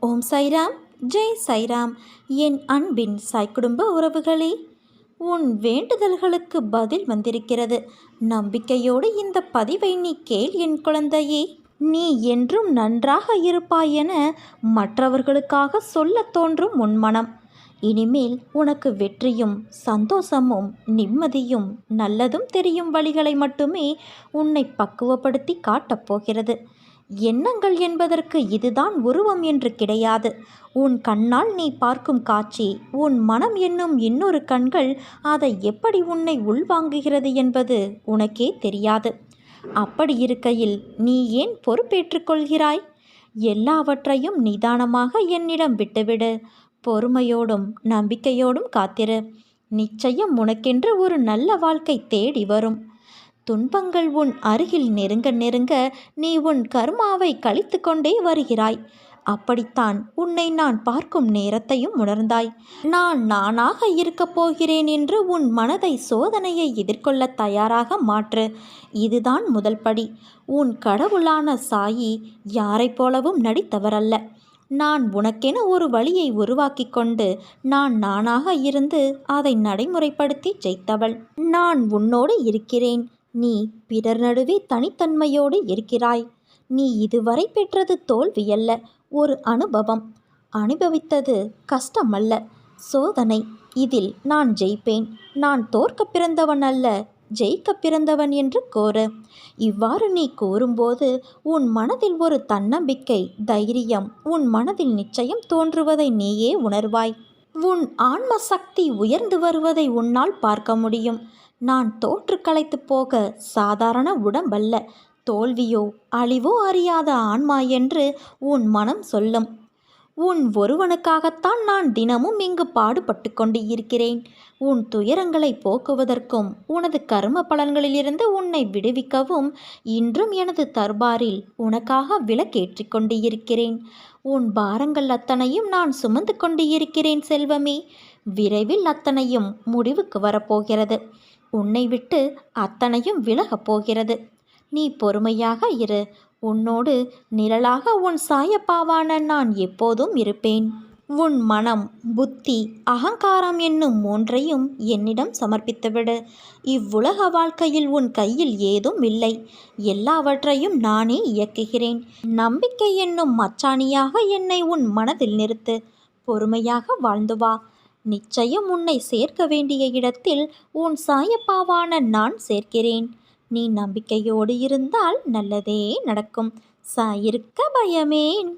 ஓம் சாய்ராம். ஜெய் சாய்ராம். என் அன்பின் சாய் குடும்ப உறவுகளே, உன் வேண்டுதல்களுக்கு பதில் வந்திருக்கிறது. நம்பிக்கையோடு இந்த பதிவை நீ கேள் என் குழந்தையே. நீ என்றும் நன்றாக இருப்பாய் என மற்றவர்களுக்காக சொல்ல தோன்றும் உன் மனம் இனிமேல் உனக்கு வெற்றியும் சந்தோஷமும் நிம்மதியும் நல்லதும் தெரியும் வழிகளை மட்டுமே உன்னை பக்குவப்படுத்தி காட்டப் போகிறது. எண்ணங்கள் என்பதற்கு இதுதான் உருவம் என்று கிடையாது. உன் கண்ணால் நீ பார்க்கும் காட்சி, உன் மனம் என்னும் இன்னொரு கண்கள் அதை எப்படி உன்னை உள்வாங்குகிறது என்பது உனக்கே தெரியாது. அப்படி இருக்கையில் நீ ஏன் பொறுப்பேற்றுக்கொள்கிறாய்? எல்லாவற்றையும் நிதானமாக என்னிடம் விட்டுவிடு. பொறுமையோடும் நம்பிக்கையோடும் காத்திரு. நிச்சயம் உனக்கென்று ஒரு நல்ல வாழ்க்கை தேடி வரும். துன்பங்கள் உன் அருகில் நெருங்க நெருங்க நீ உன் கர்மாவை கழித்து கொண்டே வருகிறாய். அப்படித்தான் உன்னை நான் பார்க்கும் நேரத்தையும் உணர்ந்தாய். நான் நானாக இருக்கப் போகிறேன் என்று உன் மனதை சோதனையை எதிர்கொள்ள தயாராக மாற்று. இதுதான் முதல் படி. உன் கடவுளான சாயி யாரைப் போலவும் நடித்தவரல்ல. நான் உனக்கென ஒரு வழியை உருவாக்கி கொண்டு நானாக இருந்து அதை நடைமுறைப்படுத்தி ஜெயித்தவள். நான் உன்னோடு இருக்கிறேன். நீ பிறர் நடுவே தனித்தன்மையோடு இருக்கிறாய். நீ இதுவரை பெற்றது தோல்வியல்ல, ஒரு அனுபவம். அனுபவித்தது கஷ்டமல்ல, சோதனை. இதில் நான் ஜெயிப்பேன். நான் தோற்க பிறந்தவன் அல்ல, ஜெயிக்க பிறந்தவன் என்று கூறு. இவ்வாறு நீ கூறும்போது உன் மனதில் ஒரு தன்னம்பிக்கை, தைரியம் உன் மனதில் நிச்சயம் தோன்றுவதை நீயே உணர்வாய். உன் ஆன்ம சக்தி உயர்ந்து வருவதை உன்னால் பார்க்க முடியும். நான் தோற்று களைத்து போக சாதாரண உடம்பல்ல, தோல்வியோ அழிவோ அறியாத ஆன்மா என்று உன் மனம் சொல்லும். உன் ஒருவனுக்காகத்தான் நான் தினமும் இங்கு பாடுபட்டு கொண்டு இருக்கிறேன். உன் துயரங்களை போக்குவதற்கும் உனது கர்ம பலன்களிலிருந்து உன்னை விடுவிக்கவும் இன்றும் எனது தர்பாரில் உனக்காக விளக்கேற்றி கொண்டு இருக்கிறேன். உன் பாரங்கள் அத்தனையும் நான் சுமந்து கொண்டு இருக்கிறேன் செல்வமே. விரைவில் அத்தனையும் முடிவுக்கு வரப்போகிறது. உன்னை விட்டு அத்தனையும் விலகப் போகிறது. நீ பொறுமையாக இரு. உன்னோடு நிழலாக உன் சாயப்பாவான நான் எப்போதும் இருப்பேன். உன் மனம், புத்தி, அகங்காரம் என்னும் மூன்றையும் என்னிடம் சமர்ப்பித்துவிடு. இவ்வுலக வாழ்க்கையில் உன் கையில் ஏதும் இல்லை. எல்லாவற்றையும் நானே இயக்குகிறேன். நம்பிக்கை என்னும் மச்சாணியாக என்னை உன் மனதில் நிறுத்து. பொறுமையாக வாழ்ந்து வா. நிச்சயம் உன்னை சேர்க்க வேண்டிய இடத்தில் உன் சாயப்பாவான நான் சேர்க்கிறேன். நீ நம்பிக்கையோடு இருந்தால் நல்லதே நடக்கும். சாயிருக்க பயமேன்.